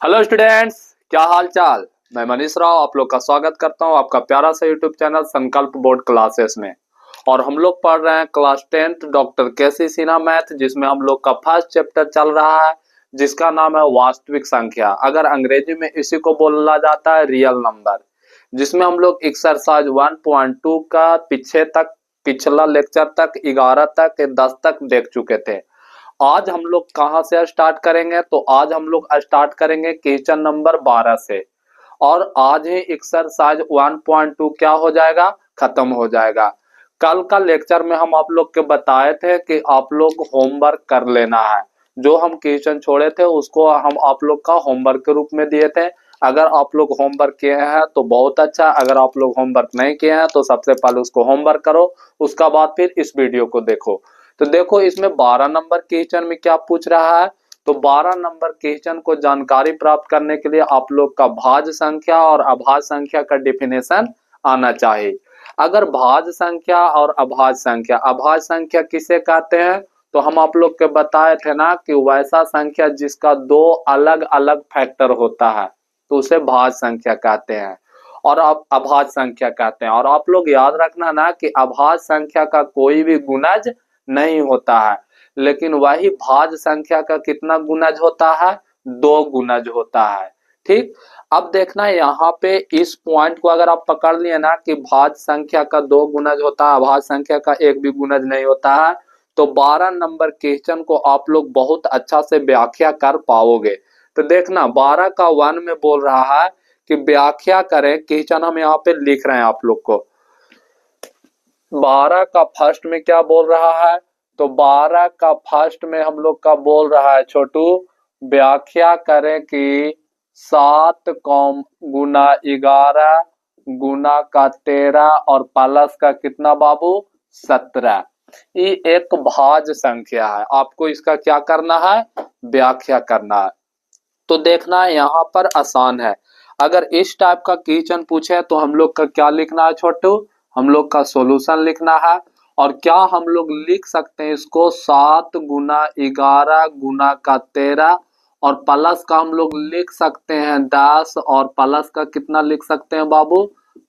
Hello students, क्या हाल चाल। मैं मनीष राव आप लोग का स्वागत करता हूं आपका प्यारा सा यूट्यूब चैनल संकल्प बोर्ड क्लासेस में। और हम लोग पढ़ रहे हैं क्लास 10th डॉक्टर केसी सिन्हा मैथ, जिसमें हम लोग का फर्स्ट चैप्टर चल रहा है जिसका नाम है वास्तविक संख्या। अगर अंग्रेजी में इसी को बोला जाता है रियल नंबर, जिसमें हम लोग एक्सरसाइज 1.2 का पिछला लेक्चर तक 11 तक 10 तक देख चुके थे। आज हम लोग कहां से स्टार्ट करेंगे, तो आज हम लोग स्टार्ट करेंगे क्वेश्चन नंबर 12 से। और आज ही एक्सरसाइज 1.2 क्या हो जाएगा, खत्म हो जाएगा। कल का लेक्चर में हम आप लोग के बताए थे कि आप लोग होमवर्क कर लेना है। जो हम क्वेश्चन छोड़े थे उसको हम आप लोग का होमवर्क के रूप में दिए थे। अगर आप लोग होमवर्क किए हैं तो बहुत अच्छा, अगर आप लोग होमवर्क नहीं किए हैं तो सबसे पहले उसको होमवर्क करो, उसका बाद फिर इस वीडियो को देखो। तो देखो इसमें 12 नंबर क्वेश्चन में क्या पूछ रहा है। तो 12 नंबर क्वेश्चन को जानकारी प्राप्त करने के लिए आप लोग का भाज्य संख्या और अभाज्य संख्या का डेफिनेशन आना चाहिए। अगर भाज्य संख्या और अभाज्य संख्या किसे कहते हैं, तो हम आप लोग के बताए थे ना कि वैसा संख्या जिसका दो अलग अलग फैक्टर होता है तो उसे भाज्य संख्या कहते हैं और अब अभाज्य संख्या कहते हैं। और आप लोग याद रखना ना कि अभाज्य संख्या का कोई भी गुणज नहीं होता है, लेकिन वही भाज्य संख्या का कितना गुणज होता है, 2 गुणज होता है। ठीक, अब देखना यहाँ पे इस पॉइंट को अगर आप पकड़ लिए ना कि भाज्य संख्या का 2 गुणज होता है, अभाज्य संख्या का एक भी गुणज नहीं होता है, तो 12 नंबर क्वेश्चन को आप लोग बहुत अच्छा से व्याख्या कर पाओगे। तो देखना 12 का 1 में बोल रहा है कि व्याख्या करें। क्वेश्चन हम यहाँ पे लिख रहे हैं आप लोग को। 12 का फर्स्ट में क्या बोल रहा है, तो 12 का फर्स्ट में हम लोग का बोल रहा है छोटू, व्याख्या करें कि 7 गुना 11 गुना का 13 और प्लस का कितना बाबू 17। ये एक भाज्य संख्या है, आपको इसका क्या करना है, व्याख्या करना है। तो देखना यहाँ पर आसान है। अगर इस टाइप का क्वेश्चन पूछे तो हम लोग का क्या लिखना है छोटू, हम लोग का सॉल्यूशन लिखना है। और क्या हम लोग लिख सकते हैं इसको, 7 गुना 11 गुना का 13 और प्लस का हम लोग लिख सकते हैं 10 और प्लस का कितना लिख सकते हैं बाबू,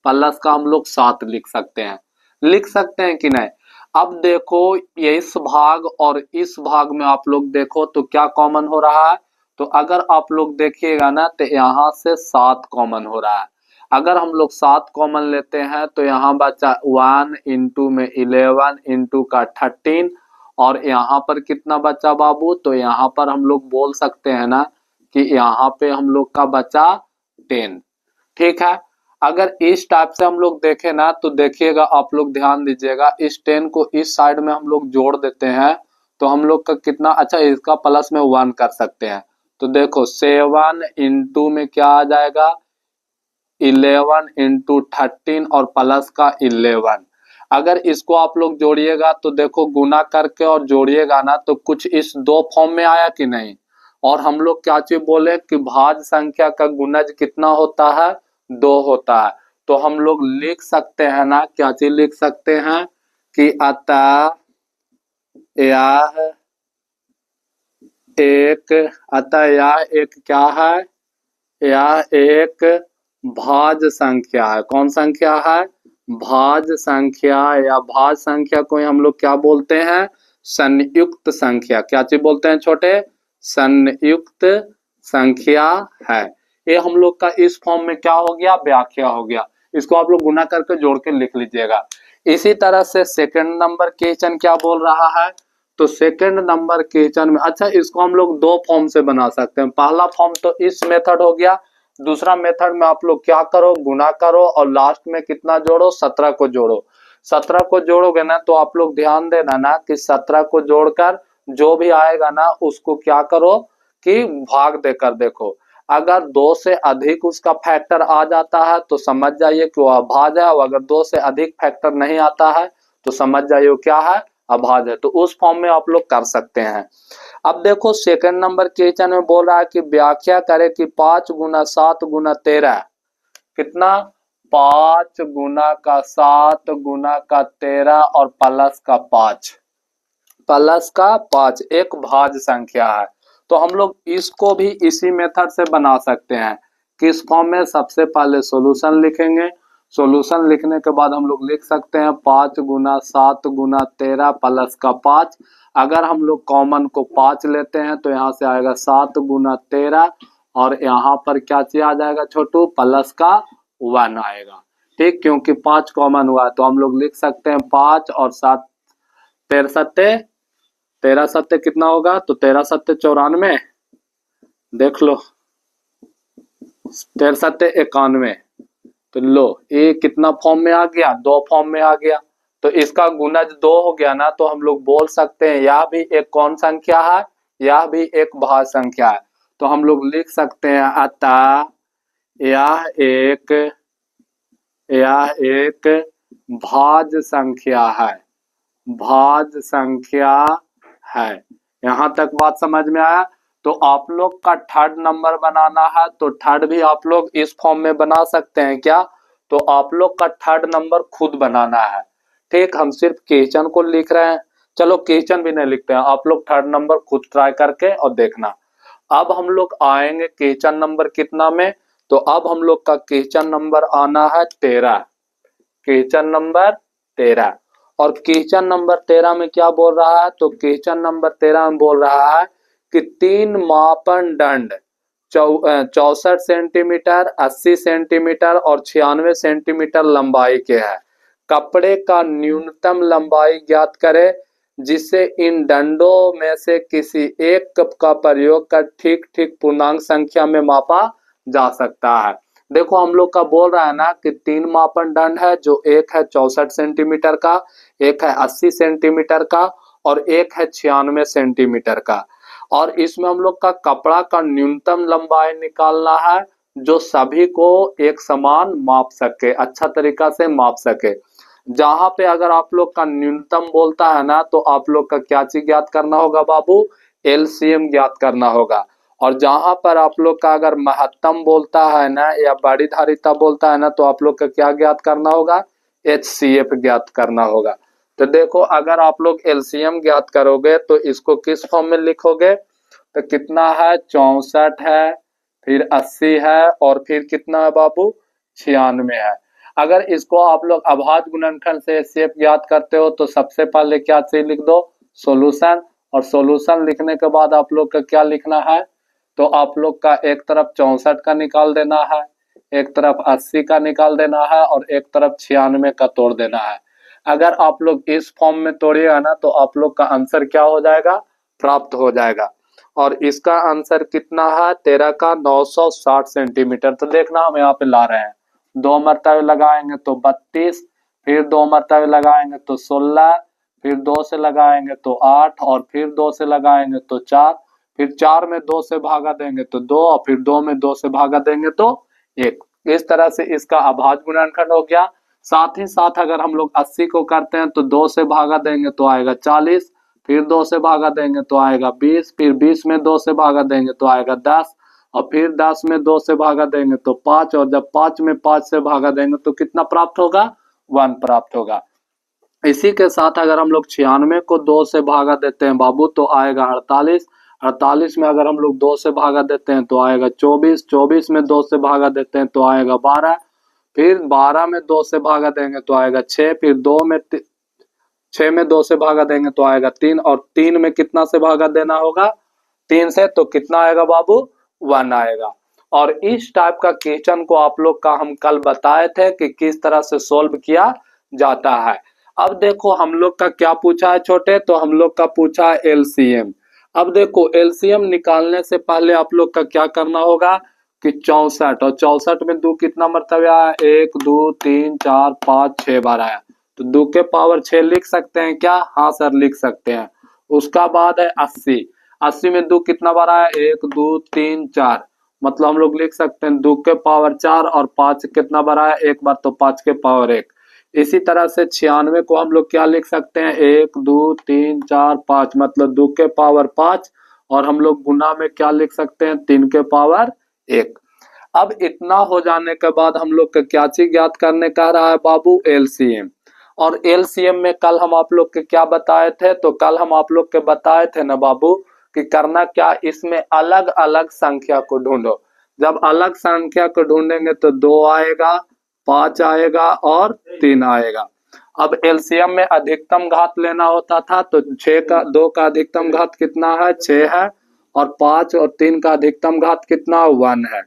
प्लस का हम लोग 7 लिख सकते हैं कि नहीं। अब देखो ये इस भाग और इस भाग में आप लोग देखो तो क्या कॉमन हो रहा है, तो अगर आप लोग देखिएगा ना तो यहाँ से 7 कॉमन हो रहा है। अगर हम लोग 7 कॉमन लेते हैं तो यहाँ बचा 1 इंटू में 11 इंटू का 13 और यहाँ पर कितना बचा बाबू, तो यहाँ पर हम लोग बोल सकते हैं ना कि यहाँ पे हम लोग का बचा 10। ठीक है, अगर इस टाइप से हम लोग देखें ना तो देखिएगा आप लोग ध्यान दीजिएगा, इस 10 को इस साइड में हम लोग जोड़ देते हैं तो हम लोग का कितना, अच्छा इसका प्लस में 1 कर सकते हैं। तो देखो 7 इंटू में क्या आ जाएगा 11 इंटू 13 और प्लस का 11। अगर इसको आप लोग जोड़िएगा तो देखो गुना करके और जोड़िएगा ना तो कुछ इस 2 फॉर्म में आया कि नहीं। और हम लोग क्या चीज बोले कि भाज्य संख्या का गुणज कितना होता है, 2 होता है। तो हम लोग लिख सकते हैं ना, क्या चीज लिख सकते हैं कि अतः यह एक क्या है, यह एक भाज्य संख्या है। कौन संख्या है, भाज्य संख्या। या भाज्य संख्या को हम लोग क्या बोलते हैं, संयुक्त संख्या। क्या चीज बोलते हैं छोटे, संयुक्त संख्या है। ये हम लोग का इस फॉर्म में क्या हो गया, व्याख्या हो गया। इसको आप लोग गुना करके जोड़ के लिख लीजिएगा। इसी तरह से सेकंड नंबर क्वेश्चन क्या बोल रहा है, तो सेकंड नंबर क्वेश्चन में, अच्छा इसको हम लोग 2 फॉर्म से बना सकते हैं। पहला फॉर्म तो इस मेथड हो गया, दूसरा मेथड में आप लोग क्या करो, गुना करो और लास्ट में कितना जोड़ो, 17 को जोड़ो। 17 को जोड़ोगे ना तो आप लोग ध्यान देना ना कि 17 को जोड़कर जो भी आएगा ना उसको क्या करो कि भाग देकर देखो। अगर 2 से अधिक उसका फैक्टर आ जाता है तो समझ जाइए कि वह अभाज्य है, और अगर 2 से अधिक फैक्टर नहीं आता है तो समझ जाइए क्या है, अभाज्य है। तो उस फॉर्म में आप लोग कर सकते हैं। अब देखो सेकंड नंबर क्वेश्चन में बोल रहा है कि व्याख्या करें कि 5 गुना 7 गुना 13 कितना, 5 गुना का 7 गुना का 13 और प्लस का 5 एक भाज्य संख्या है। तो हम लोग इसको भी इसी मेथड से बना सकते हैं। किस फॉर्म में? सबसे पहले सॉल्यूशन लिखेंगे, सॉल्यूशन लिखने के बाद हम लोग लिख सकते हैं 5 गुना 7 गुना 13 प्लस का 5। अगर हम लोग कॉमन को 5 लेते हैं तो यहाँ से आएगा 7 गुना 13 और यहाँ पर क्या चीज आ जाएगा छोटू? प्लस का 1 आएगा। ठीक, क्योंकि 5 कॉमन हुआ है तो हम लोग लिख सकते हैं 5 और 7 13 सत्ते कितना होगा? तो 13 सत्ते 94, देख लो 13 सत्ते 91। तो लो ये कितना फॉर्म में आ गया? 2 फॉर्म में आ गया। तो इसका गुणज 2 हो गया ना, तो हम लोग बोल सकते हैं यह भी एक कौन संख्या है? यह भी एक भाज्य संख्या है। तो हम लोग लिख सकते हैं अतः यह एक भाज्य संख्या है, भाज्य संख्या है। यहाँ तक बात समझ में आया? तो आप लोग का थर्ड नंबर बनाना है तो थर्ड भी आप लोग इस फॉर्म में बना सकते हैं क्या? तो आप लोग का थर्ड नंबर खुद बनाना है। ठीक, हम सिर्फ क्वेश्चन को लिख रहे हैं। चलो क्वेश्चन भी नहीं लिखते हैं, आप लोग थर्ड नंबर खुद ट्राई करके और देखना। अब हम लोग आएंगे क्वेश्चन नंबर कितना में? तो अब हम लोग का क्वेश्चन नंबर आना है 13, क्वेश्चन नंबर 13। और क्वेश्चन नंबर 13 में क्या बोल रहा है? तो क्वेश्चन नंबर 13 में बोल रहा है कि 3 मापदंड 64 सेंटीमीटर, 80 सेंटीमीटर और 96 सेंटीमीटर लंबाई के है। कपड़े का न्यूनतम लंबाई ज्ञात करे जिससे इन दंडों में से किसी एक का प्रयोग कर ठीक ठीक पूर्णांक संख्या में मापा जा सकता है। देखो हम लोग का बोल रहा है ना कि 3 मापदंड है, जो एक है 64 सेंटीमीटर का, एक है 80 सेंटीमीटर का और एक है 96 सेंटीमीटर का। और इसमें हम लोग का कपड़ा का न्यूनतम लंबाई निकालना है जो सभी को एक समान माप सके, अच्छा तरीका से माप सके। जहां पे अगर आप लोग का न्यूनतम बोलता है ना तो आप लोग का क्या चीज ज्ञात करना होगा बाबू? एलसीएम ज्ञात करना होगा। और जहां पर आप लोग का अगर महत्तम बोलता है ना या बड़ी धारिता बोलता है ना तो आप लोग का क्या ज्ञात करना होगा? एचसीएफ ज्ञात करना होगा। तो देखो अगर आप लोग एलसीएम ज्ञात करोगे तो इसको किस फॉर्म में लिखोगे? तो कितना है? 64 है, फिर 80 है और फिर कितना है बाबू? 96 है। अगर इसको आप लोग अभाज्य गुणनखंड से एचसीएफ ज्ञात करते हो तो सबसे पहले क्या चीज लिख दो? सॉल्यूशन। और सॉल्यूशन लिखने के बाद आप लोग का क्या लिखना है? तो आप लोग का एक तरफ 64 का निकाल देना है, एक तरफ 80 का निकाल देना है और एक तरफ 96 का तोड़ देना है। अगर आप लोग इस फॉर्म में तोड़िएगा ना तो आप लोग का आंसर क्या हो जाएगा? प्राप्त हो जाएगा। और इसका आंसर कितना है? 13 का 960 सेंटीमीटर। तो देखना हम यहाँ पे ला रहे हैं, 2 मरतबे लगाएंगे तो 32, फिर 2 मरतबे लगाएंगे तो 16, फिर 2 से लगाएंगे तो 8 और फिर 2 से लगाएंगे तो 4, फिर 4 में 2 से भागा देंगे तो 2 और फिर 2 में 2 से भागा देंगे तो 1। इस तरह से इसका अभाज्य गुणनखंड हो गया। साथ ही साथ अगर हम लोग 80 को करते हैं तो 2 से भागा देंगे तो आएगा 40, फिर 2 से भागा देंगे तो आएगा 20, फिर 20 में 2 से भागा देंगे तो आएगा 10 और फिर 10 में 2 से भागा देंगे तो 5 और जब 5 में 5 से भागा देंगे तो कितना प्राप्त होगा? 1 प्राप्त होगा। इसी के साथ अगर हम लोग 96 को 2 से भागा देते हैं बाबू तो आएगा 48, 48 में अगर हम लोग 2 से भागा देते हैं तो आएगा 24, 24 में 2 से भागा देते हैं तो आएगा 12, फिर 12 में 2 से भागा देंगे तो आएगा 6, फिर 6 में 2 से भागा देंगे तो आएगा 3 और 3 में कितना से भागा देना होगा? 3 से, तो कितना आएगा बाबू? 1 आएगा। और इस टाइप का क्वेश्चन को आप लोग का हम कल बताए थे कि किस तरह से सोल्व किया जाता है। अब देखो हम लोग का क्या पूछा है छोटे? तो हम लोग का पूछा है एलसीएम। अब देखो एलसीएम निकालने से पहले आप लोग का क्या करना होगा कि 64 और 64 में 2 कितना मरतबा आया? 1 2 3 4 5 6 बार आया, तो 2 के पावर 6 लिख सकते हैं क्या? हाँ सर लिख सकते हैं। उसका बाद है 80, 80 में 2 कितना बार आया? 1 2 3 4, मतलब हम लोग लिख सकते हैं 2 के पावर 4 और 5 कितना बार आया? 1 बार, तो 5 के पावर 1। इसी तरह से 96 को हम लोग क्या लिख सकते हैं? 1 2 3 4 5, मतलब 2 के पावर 5 और हम लोग गुना में क्या लिख सकते हैं? 3 के पावर 1। अब इतना हो जाने के बाद हम लोग का क्या चीज ज्ञात करने कह रहा है बाबू? एलसीएम। और एलसीएम में कल हम आप लोग के क्या बताए थे? तो कल हम आप लोग के बताए थे ना बाबू कि कि करना क्या, इसमें अलग अलग संख्या को ढूंढो। जब अलग संख्या को ढूंढेंगे तो 2 आएगा, 5 आएगा और 3 आएगा। अब एलसीएम में अधिकतम घात लेना होता था तो 2 का अधिकतम घात कितना है, 6 है, और 5 और 3 का अधिकतम घात कितना, 1 है।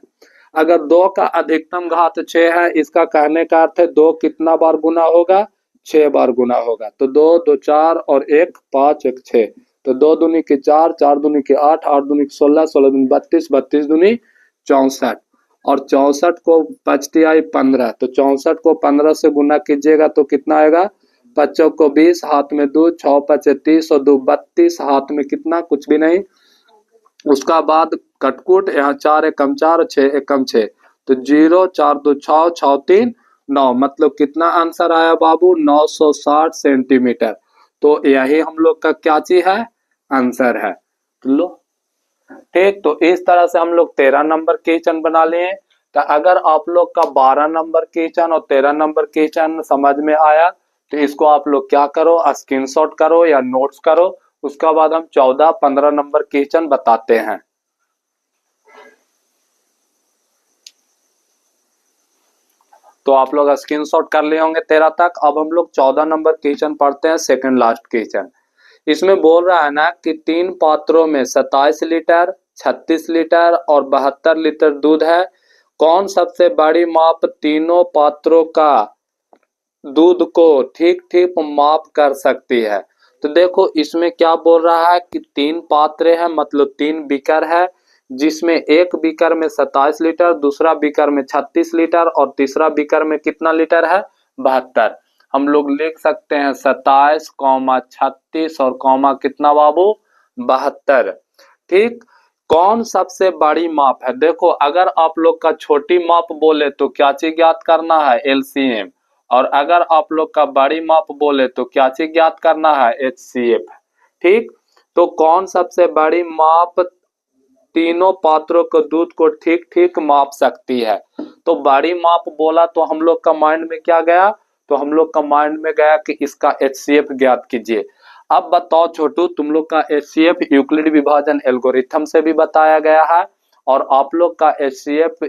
अगर 2 का अधिकतम घात 6 है, इसका कहने का अर्थ है 2 कितना बार गुना होगा, 6 बार गुना होगा। तो 2 2 4 और 1 5 1 6, तो 2 दूनी के 4, 4 दूनी के 8, 8 दूनी के 16, 16 दूनी 32, 32 दूनी 64, और 64 को 5 तिहाई 15, तो 64 को 15 से गुना कीजिएगा तो कितना आएगा, 5 को 20, हाथ में 2, 6 5 30 और 2 32, हाथ में कितना, कुछ भी नहीं। उसका बाद कटकुट, यहाँ 4 एकम 4, 6 एकम 6, तो 0 4 2 6, 6 3 9, मतलब कितना आंसर आया बाबू, 960 सेंटीमीटर। तो यही हम लोग का क्या चीज है, आंसर है। लो ठीक, तो इस तरह से हम लोग 13 नंबर क्वेश्चन बना लिए। तो अगर आप लोग का 12 नंबर क्वेश्चन और 13 नंबर क्वेश्चन समझ में आया तो इसको आप लोग क्या करो, स्क्रीनशॉट करो या नोट्स करो। उसका बाद हम 14 15 नंबर क्वेश्चन बताते हैं। तो आप लोग स्क्रीनशॉट कर लिए होंगे 13 तक। अब हम लोग 14 नंबर क्वेश्चन पढ़ते हैं, सेकंड लास्ट क्वेश्चन। इसमें बोल रहा है ना कि 3 पात्रों में 27 लीटर, 36 लीटर और 72 लीटर दूध है। कौन सबसे बड़ी माप तीनों पात्रों का दूध को ठीक ठीक माप कर सकती है। तो देखो इसमें क्या बोल रहा है कि 3 पात्र है, मतलब 3 बीकर है, जिसमें एक बीकर में 27 लीटर, दूसरा बीकर में 36 लीटर और तीसरा बीकर में कितना लीटर है, 72। हम लोग लिख सकते हैं 27, 36 और कॉमा कितना बाबू, 72। ठीक, कौन सबसे बड़ी माप है। देखो अगर आप लोग का छोटी माप बोले तो क्या चीज ज्ञात करना है, एलसीएम, और अगर आप लोग का बड़ी माप बोले तो क्या चीज ज्ञात करना है, एचसीएफ। ठीक, तो कौन सबसे बड़ी माप तीनों पात्रों को दूध को ठीक ठीक माप सकती है। तो बड़ी माप बोला तो हम लोग का माइंड में क्या गया, तो हम लोग का माइंड में गया कि इसका एचसीएफ ज्ञात कीजिए। अब बताओ छोटू, तुम लोग का एचसीएफ यूक्लिड विभाजन एल्गोरिथम से भी बताया गया है, और आप लोग का एचसीएफ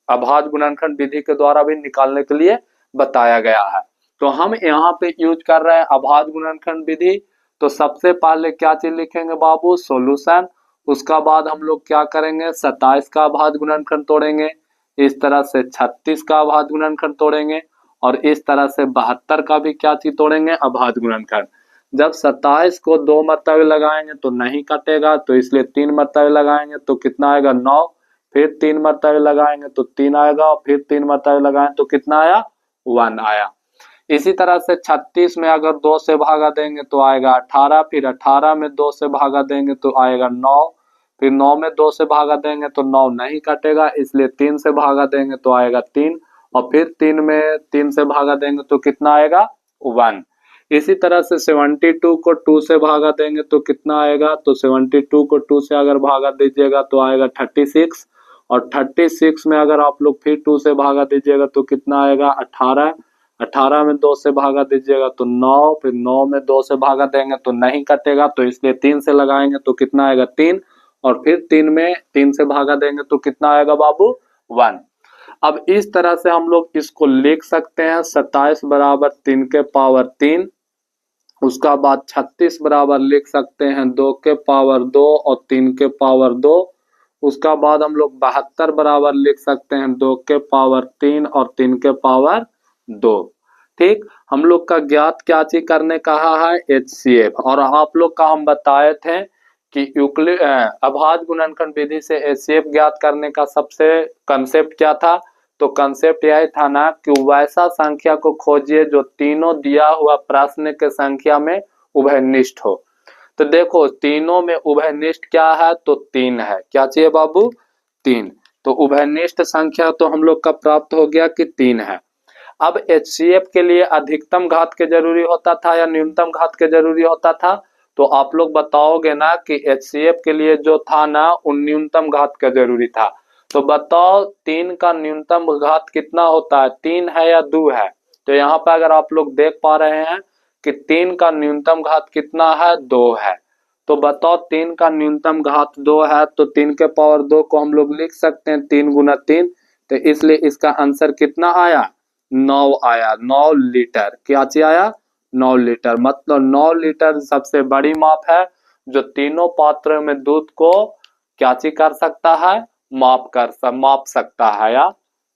अभाज्य गुणनखंड विधि के द्वारा भी निकालने के लिए बताया गया है। तो हम यहाँ पे यूज कर रहे हैं अभाज्य गुणनखंड विधि। तो सबसे पहले क्या चीज लिखेंगे बाबू, सॉल्यूशन। उसका बाद हम लोग क्या करेंगे, 27 का अभाज्य गुणनखंड तोड़ेंगे, इस तरह से 36 का अभाज्य गुणनखंड तोड़ेंगे, और इस तरह से 72 का भी क्या चीज तोड़ेंगे, अभाज्य गुणनखंड। जब 27 को 2 मरतबे लगाएंगे तो नहीं कटेगा, तो इसलिए 3 मरतबे लगाएंगे तो कितना आएगा, 9, फिर 3 मरतबे लगाएंगे तो 3 आएगा, और फिर 3 मरतबे लगाएंगे तो कितना आया, 1 आया। इसी तरह से 36 में अगर 2 से भागा देंगे तो आएगा 18, फिर 18 में 2 से भागा देंगे तो आएगा 9, फिर 9 में 2 से भागा देंगे तो 9 नहीं कटेगा, इसलिए 3 से भागा देंगे तो आएगा 3, और फिर 3 में 3 से भागा देंगे तो कितना आएगा, 1। इसी तरह से 72 को 2 से भागा देंगे तो कितना आएगा, तो 72 को 2 से अगर भागा दीजिएगा तो आएगा 36, और 36 में अगर आप लोग फिर 2 से भागा दीजिएगा तो कितना आएगा, 18, 18 में 2 से भागा दीजिएगा तो 9, फिर 9 में 2 से भागा देंगे तो नहीं कटेगा, तो इसलिए 3 से लगाएंगे तो कितना आएगा, 3, और फिर 3 में 3 से भागा देंगे तो कितना आएगा बाबू, 1। अब इस तरह से हम लोग इसको लिख सकते हैं, 27 बराबर 3 के पावर 3, उसका बाद 36 बराबर लिख सकते हैं 2 के पावर 2 और 3 के पावर 2, उसका बाद हम लोग 72 बराबर लिख सकते हैं 2 के पावर 3 और 3 के पावर 2। ठीक, हम लोग का ज्ञात क्या चीज करने कहा है, एचसीएफ। और आप लोग का हम बताए थे कि यूक्लिड अभाज्य गुणनखंड विधि से एचसीएफ ज्ञात करने का सबसे कंसेप्ट क्या था, तो कंसेप्ट यह था ना कि वैसा संख्या को खोजिए जो तीनों दिया हुआ प्रश्न के संख्या में उभयनिष्ठ हो। तो देखो तीनों में उभयनिष्ठ क्या है, तो 3 है। क्या चाहिए बाबू, 3। तो उभयनिष्ठ संख्या तो हम लोग का प्राप्त हो गया कि 3 है। अब एचसीएफ के लिए अधिकतम घात के जरूरी होता था या न्यूनतम घात के जरूरी होता था, तो आप लोग बताओगे ना कि एचसीएफ के लिए जो था ना वो न्यूनतम घात का जरूरी था। तो बताओ 3 का न्यूनतम घात कितना होता है, 3 है या 2 है। तो यहाँ पर अगर आप लोग देख पा रहे हैं कि 3 का न्यूनतम घात कितना है, 2 है। तो बताओ 3 का न्यूनतम घात 2 है, तो 3 के पावर 2 को हम लोग लिख सकते हैं 3 गुना 3, तो इसलिए इसका आंसर कितना आया? 9 आया। 9 लीटर क्या चीज आया? 9 लीटर। मतलब 9 लीटर सबसे बड़ी माप है जो तीनों पात्रों में दूध को क्या चीज कर सकता है? माप सकता है या।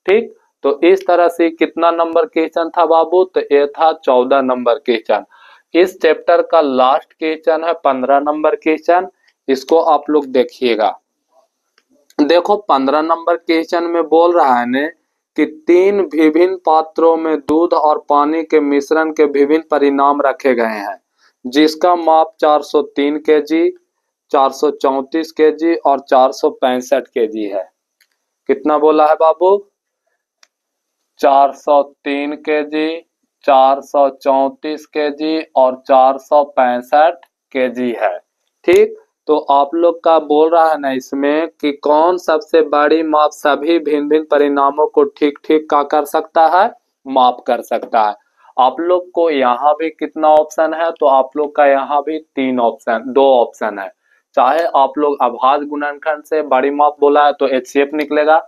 ठीक, तो इस तरह से कितना नंबर क्वेश्चन था बाबू? तो ये था 14 नंबर क्वेश्चन। इस चैप्टर का लास्ट क्वेश्चन है 15 नंबर क्वेश्चन। इसको आप लोग देखिएगा। देखो 15 नंबर क्वेश्चन में बोल रहा है ने कि 3 विभिन्न पात्रों में दूध और पानी के मिश्रण के विभिन्न परिणाम रखे गए हैं, जिसका माप 403 केजी, 434 केजी और 465 केजी है। कितना बोला है बाबू? 403 केजी, 434 केजी और 465 केजी है। ठीक, तो आप लोग का बोल रहा है ना इसमें कि कौन सबसे बड़ी माप सभी भिन्न भिन्न परिणामों को ठीक ठीक का कर सकता है? माप कर सकता है। आप लोग को यहाँ भी कितना ऑप्शन है? तो आप लोग का यहाँ भी 2 ऑप्शन है। चाहे आप लोग अभाज्य गुणनखंड से बड़ी माप बोला है तो HCF निकलेगा,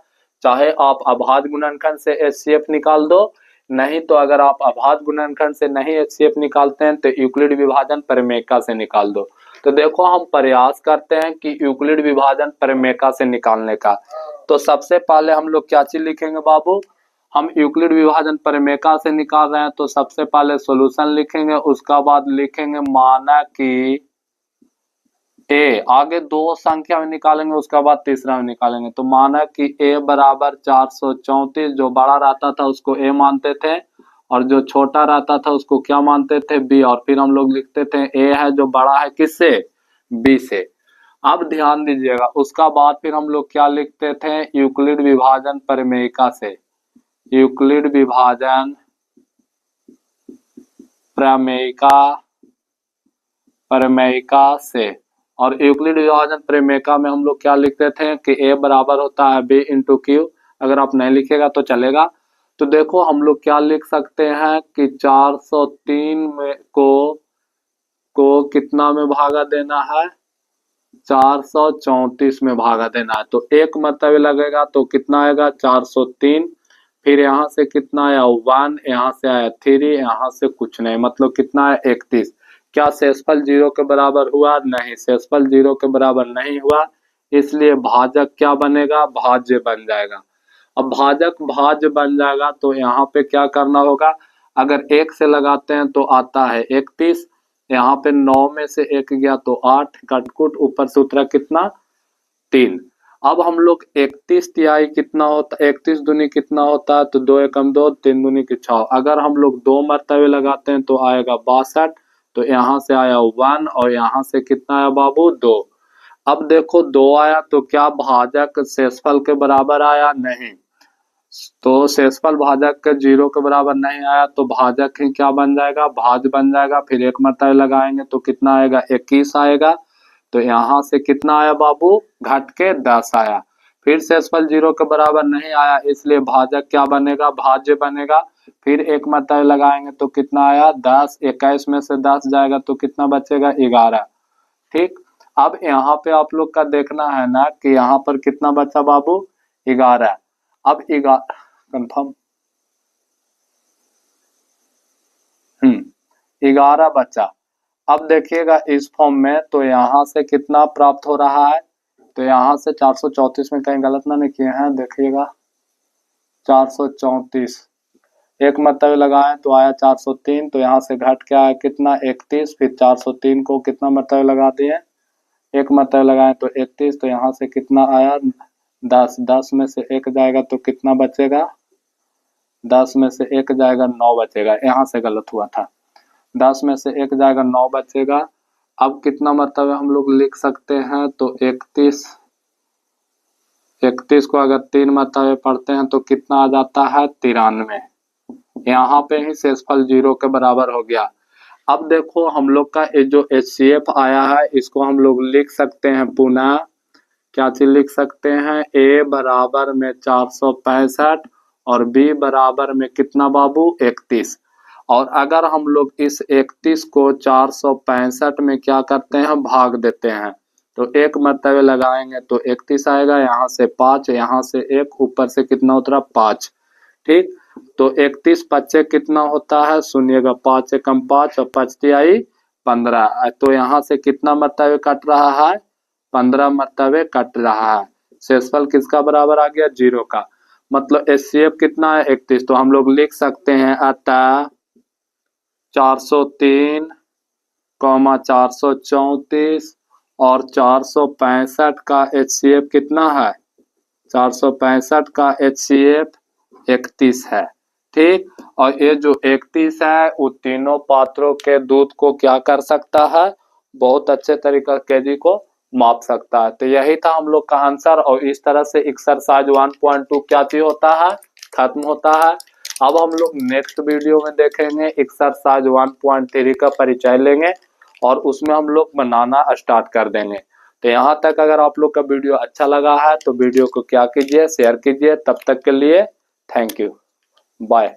चाहे आप अभाज्य गुणनखंड से HCF निकाल दो, नहीं तो अगर आप अभाज्य गुणनखंड से नहीं HCF निकालते हैं तो यूक्लिड विभाजन परिमेयका से निकाल दो। तो देखो हम प्रयास करते हैं कि यूक्लिड विभाजन परिमेयका से निकालने का। तो सबसे पहले हम लोग क्या चीज लिखेंगे बाबू? हम यूक्लिड विभाजन परिमेयका से निकाल रहे हैं तो सबसे पहले सॉल्यूशन लिखेंगे, उसका बाद लिखेंगे माना कि ए, आगे 2 संख्या में निकालेंगे उसके बाद तीसरा में निकालेंगे। तो माना कि ए बराबर 434, जो बड़ा रहता था उसको ए मानते थे और जो छोटा रहता था उसको क्या मानते थे? बी। और फिर हम लोग लिखते थे ए है जो बड़ा है किससे? बी से। अब ध्यान दीजिएगा, उसका बाद फिर हम लोग क्या लिखते थे? यूक्लिड विभाजन परिमेयिका से। यूक्लिड विभाजन परिमेयिका से। और यूक्लिड विभाजन परिमेयिका में हम लोग क्या लिखते थे कि ए बराबर होता है बी इंटू क्यू। अगर आप नहीं लिखेगा तो चलेगा। तो देखो हम लोग क्या लिख सकते हैं कि 403 में को कितना में भागा देना है? 434 में भागा देना है। तो एक मरतबे लगेगा तो कितना आएगा? 403। फिर यहाँ से कितना आया? 1, यहाँ से आया 3, यहाँ से कुछ नहीं, मतलब कितना है? 31। क्या शेषफल 0 के बराबर हुआ? नहीं, शेषफल 0 के बराबर नहीं हुआ, इसलिए भाजक क्या बनेगा? भाज्य बन जाएगा। अब भाजक भाज्य बन जाएगा तो यहाँ पे क्या करना होगा? अगर 1 से लगाते हैं तो आता है 31, यहाँ पे 9 में से 1 गया तो 8, कटकुट ऊपर सूत्र कितना? 3। अब हम लोग 31 तिहाई कितना होता है? 31 दूनी कितना होता है? तो 2 एकम 2, 3 दूनी की 6। अगर हम लोग 2 मरतबे लगाते हैं तो आएगा 62। तो यहाँ से आया 1 और यहाँ से कितना आया बाबू? 2। अब देखो 2 आया तो क्या भाजक शेषफल के बराबर आया? नहीं। तो शेषफल भाजक के 0 के बराबर नहीं आया तो भाजक ही क्या बन जाएगा? भाज्य बन जाएगा। फिर एक मरतबे लगाएंगे तो कितना आएगा? 21 आएगा। तो यहाँ से कितना आया बाबू? घट के 10 आया। फिर शेषफल 0 के बराबर नहीं आया, इसलिए भाजक क्या बनेगा? भाज्य बनेगा। फिर एक मरतबे लगाएंगे तो कितना आया? 10। 21 में से 10 जाएगा तो कितना बचेगा? 11। ठीक, अब यहाँ पे आप लोग का देखना है ना कि यहाँ पर कितना बचा बाबू? 11। अब 11 कंफर्म 11 बचा। अब देखिएगा इस फॉर्म में तो यहाँ से कितना प्राप्त हो रहा है? तो यहाँ से 434 में कहीं गलत ना नहीं किए हैं, देखिएगा 434 एक मरतबे लगाए तो आया 403, तो यहाँ से घट के आया कितना? 31। फिर 403 को कितना मरतबे लगा दिए? एक मरतबे लगाए तो 31, तो यहाँ से कितना आया? 10। 10 में से 1 जाएगा तो कितना बचेगा? 10 में से 1 जाएगा 9 बचेगा, यहाँ से गलत हुआ था। 10 में से 1 जाएगा 9 बचेगा। अब कितना मरतबे हम लोग लिख सकते हैं? तो 31 को अगर 3 मरतबे पढ़ते हैं तो कितना आ जाता है? 93। यहाँ पे ही शेषफल 0 के बराबर हो गया। अब देखो हम लोग का ये जो HCF आया है इसको हम लोग लिख सकते हैं पुनः, क्या चीज लिख सकते हैं? A बराबर में 465 और B बराबर में कितना बाबू? 31। और अगर हम लोग इस 31 को 465 में क्या करते हैं, भाग देते हैं, तो एक मरतबे लगाएंगे तो 31 आएगा, यहाँ से 5, यहाँ से 1, ऊपर से कितना उतरा 5। ठीक, तो 31 पच्चे कितना होता है, सुनिएगा, 5 से कम 5 और 5 आई 15। तो यहाँ से कितना मरतबे कट रहा है, 15 मरतबे कट रहा है। शेषफल किसका बराबर आ गया, 0 का। मतलब HCF कितना है, 31। तो हम लोग लिख सकते हैं अतः 403, 434 और 465 का HCF कितना है, 465 का HCF 31 है। ठीक, और ये जो 31 है वो तीनों पात्रों के दूध को क्या कर सकता है, बहुत अच्छे तरीके से केजी को माप सकता है। तो यही था हम लोग का आंसर, और इस तरह से एक्सरसाइज 1.2 क्या चीज होता है, खत्म होता है। अब हम लोग नेक्स्ट वीडियो में देखेंगे एक्सरसाइज 1.3 का परिचय लेंगे और उसमें हम लोग बनाना स्टार्ट कर देंगे। तो यहाँ तक अगर आप लोग का वीडियो अच्छा लगा है तो वीडियो को क्या कीजिए, शेयर कीजिए। तब तक के लिए थैंक यू, बाय।